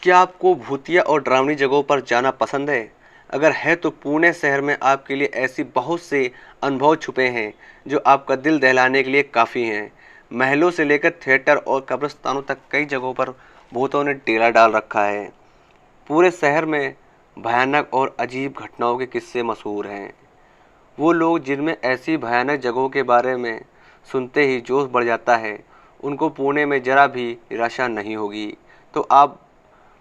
क्या आपको भूतिया और डरावनी जगहों पर जाना पसंद है? अगर है तो पुणे शहर में आपके लिए ऐसी बहुत से अनुभव छुपे हैं जो आपका दिल दहलाने के लिए काफ़ी हैं। महलों से लेकर थिएटर और कब्रिस्तानों तक कई जगहों पर भूतों ने डेरा डाल रखा है। पूरे शहर में भयानक और अजीब घटनाओं के किस्से मशहूर हैं। वो लोग जिनमें ऐसी भयानक जगहों के बारे में सुनते ही जोश बढ़ जाता है, उनको पुणे में जरा भी निराशा नहीं होगी। तो आप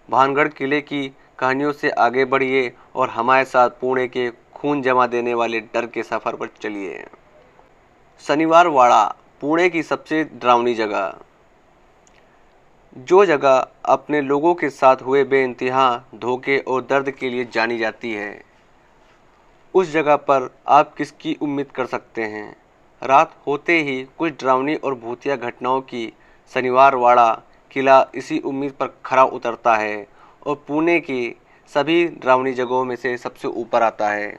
भानगढ़ किले की कहानियों से आगे बढ़िए और हमारे साथ पुणे के खून जमा देने वाले डर के सफर पर चलिए। शनिवार वाड़ा, पुणे की सबसे डरावनी जगह। जो जगह अपने लोगों के साथ हुए बेइंतहा धोखे और दर्द के लिए जानी जाती है, उस जगह पर आप किसकी उम्मीद कर सकते हैं? रात होते ही कुछ डरावनी और भूतिया घटनाओं की शनिवार वाड़ा किला इसी उम्मीद पर खरा उतरता है और पुणे की सभी डरावनी जगहों में से सबसे ऊपर आता है।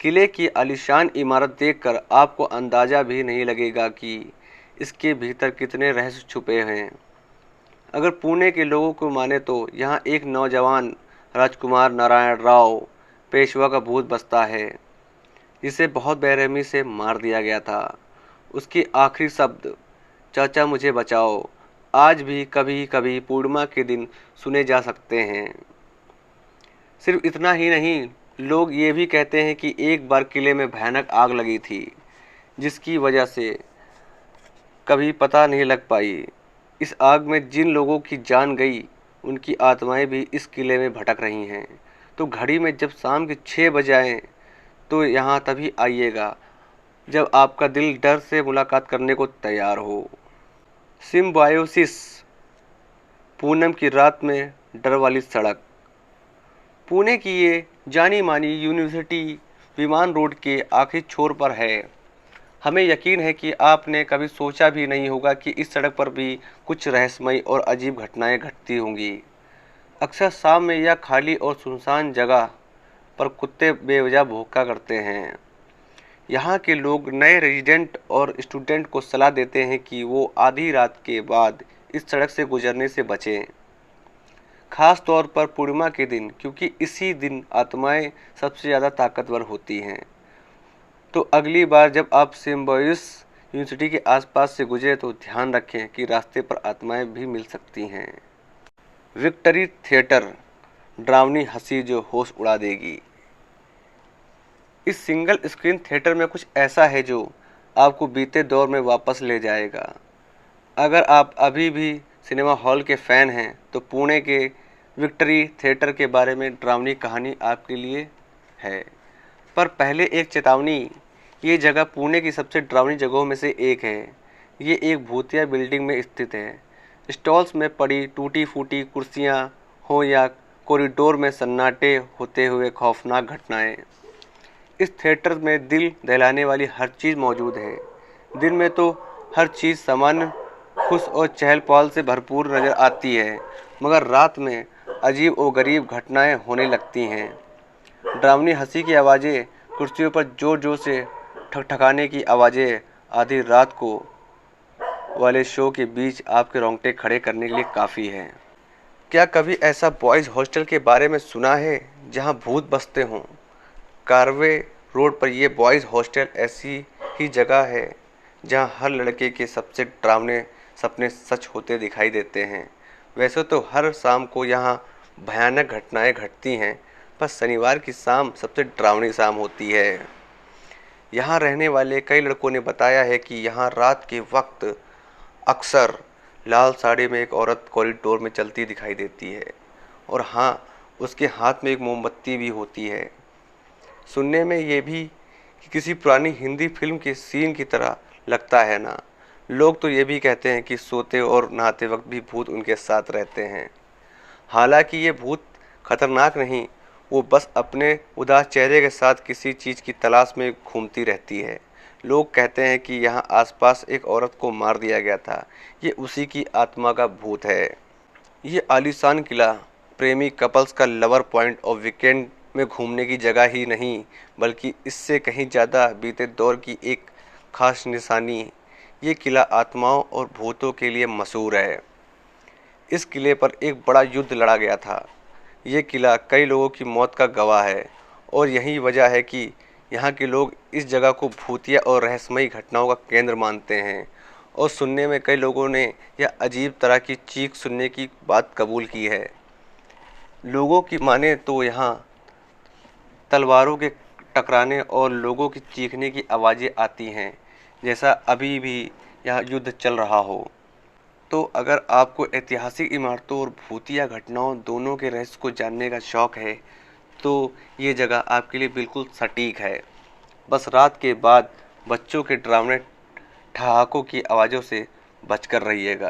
किले की आलीशान इमारत देखकर आपको अंदाज़ा भी नहीं लगेगा कि इसके भीतर कितने रहस्य छुपे हैं। अगर पुणे के लोगों को माने तो यहाँ एक नौजवान राजकुमार नारायण राव पेशवा का भूत बसता है, जिसे बहुत बेरहमी से मार दिया गया था। उसके आखिरी शब्द, चाचा मुझे बचाओ, आज भी कभी कभी पूर्णिमा के दिन सुने जा सकते हैं। सिर्फ इतना ही नहीं, लोग ये भी कहते हैं कि एक बार किले में भयानक आग लगी थी, जिसकी वजह से कभी पता नहीं लग पाई। इस आग में जिन लोगों की जान गई, उनकी आत्माएं भी इस किले में भटक रही हैं। तो घड़ी में जब शाम के 6 बज आएँ तो यहाँ तभी आइएगा जब आपका दिल डर से मुलाकात करने को तैयार हो। सिम्बायोसिस, पूनम की रात में डर वाली सड़क। पुणे की ये जानी मानी यूनिवर्सिटी विमान रोड के आखिरी छोर पर है। हमें यकीन है कि आपने कभी सोचा भी नहीं होगा कि इस सड़क पर भी कुछ रहस्यमयी और अजीब घटनाएं घटती होंगी। अक्सर शाम में यह खाली और सुनसान जगह पर कुत्ते बेवजह भौंका करते हैं। यहाँ के लोग नए रेजिडेंट और स्टूडेंट को सलाह देते हैं कि वो आधी रात के बाद इस सड़क से गुजरने से बचें, खास तौर पर पूर्णिमा के दिन, क्योंकि इसी दिन आत्माएं सबसे ज़्यादा ताकतवर होती हैं। तो अगली बार जब आप सिम्बायोसिस यूनिवर्सिटी के आसपास से गुजरे तो ध्यान रखें कि रास्ते पर आत्माएं भी मिल सकती हैं। विक्ट्री थिएटर, डरावनी हंसी जो होश उड़ा देगी। इस सिंगल स्क्रीन थिएटर में कुछ ऐसा है जो आपको बीते दौर में वापस ले जाएगा। अगर आप अभी भी सिनेमा हॉल के फ़ैन हैं तो पुणे के विक्ट्री थिएटर के बारे में डरावनी कहानी आपके लिए है। पर पहले एक चेतावनी, ये जगह पुणे की सबसे डरावनी जगहों में से एक है। ये एक भूतिया बिल्डिंग में स्थित है। स्टॉल्स में पड़ी टूटी फूटी कुर्सियाँ हो या कॉरिडोर में सन्नाटे होते हुए खौफनाक घटनाएं। इस थिएटर में दिल दहलाने वाली हर चीज़ मौजूद है। दिन में तो हर चीज़ सामान्य, खुश और चहल पहल से भरपूर नज़र आती है, मगर रात में अजीब और गरीब घटनाएं होने लगती हैं। डरावनी हंसी की आवाज़ें, कुर्सियों पर जोर जोर से ठकठकाने की आवाज़ें आधी रात को वाले शो के बीच आपके रोंगटे खड़े करने के लिए काफ़ी है। क्या कभी ऐसा बॉयज़ हॉस्टल के बारे में सुना है जहां भूत बसते हों? कारवे रोड पर यह बॉयज़ हॉस्टल ऐसी ही जगह है जहां हर लड़के के सबसे डरावने सपने सच होते दिखाई देते हैं। वैसे तो हर शाम को यहां भयानक घटनाएं घटती हैं, पर शनिवार की शाम सबसे डरावनी शाम होती है। यहाँ रहने वाले कई लड़कों ने बताया है कि यहाँ रात के वक्त अक्सर लाल साड़ी में एक औरत कॉरिडोर में चलती दिखाई देती है, और हाँ, उसके हाथ में एक मोमबत्ती भी होती है। सुनने में ये भी कि किसी पुरानी हिंदी फिल्म के सीन की तरह लगता है ना। लोग तो ये भी कहते हैं कि सोते और नहाते वक्त भी भूत उनके साथ रहते हैं। हालांकि ये भूत खतरनाक नहीं, वो बस अपने उदास चेहरे के साथ किसी चीज़ की तलाश में घूमती रहती है। लोग कहते हैं कि यहाँ आसपास एक औरत को मार दिया गया था, ये उसी की आत्मा का भूत है। ये आलीशान किला प्रेमी कपल्स का लवर पॉइंट और वीकेंड में घूमने की जगह ही नहीं, बल्कि इससे कहीं ज़्यादा बीते दौर की एक खास निशानी। ये किला आत्माओं और भूतों के लिए मशहूर है। इस किले पर एक बड़ा युद्ध लड़ा गया था। ये किला कई लोगों की मौत का गवाह है और यही वजह है कि यहाँ के लोग इस जगह को भूतिया और रहस्यमयी घटनाओं का केंद्र मानते हैं। और सुनने में कई लोगों ने यह अजीब तरह की चीख सुनने की बात कबूल की है। लोगों की माने तो यहाँ तलवारों के टकराने और लोगों की चीखने की आवाज़ें आती हैं, जैसा अभी भी यहाँ युद्ध चल रहा हो। तो अगर आपको ऐतिहासिक इमारतों और भूतिया घटनाओं दोनों के रहस्य को जानने का शौक है, तो ये जगह आपके लिए बिल्कुल सटीक है। बस रात के बाद बच्चों के डरावने ठहाकों की आवाज़ों से बचकर रहिएगा।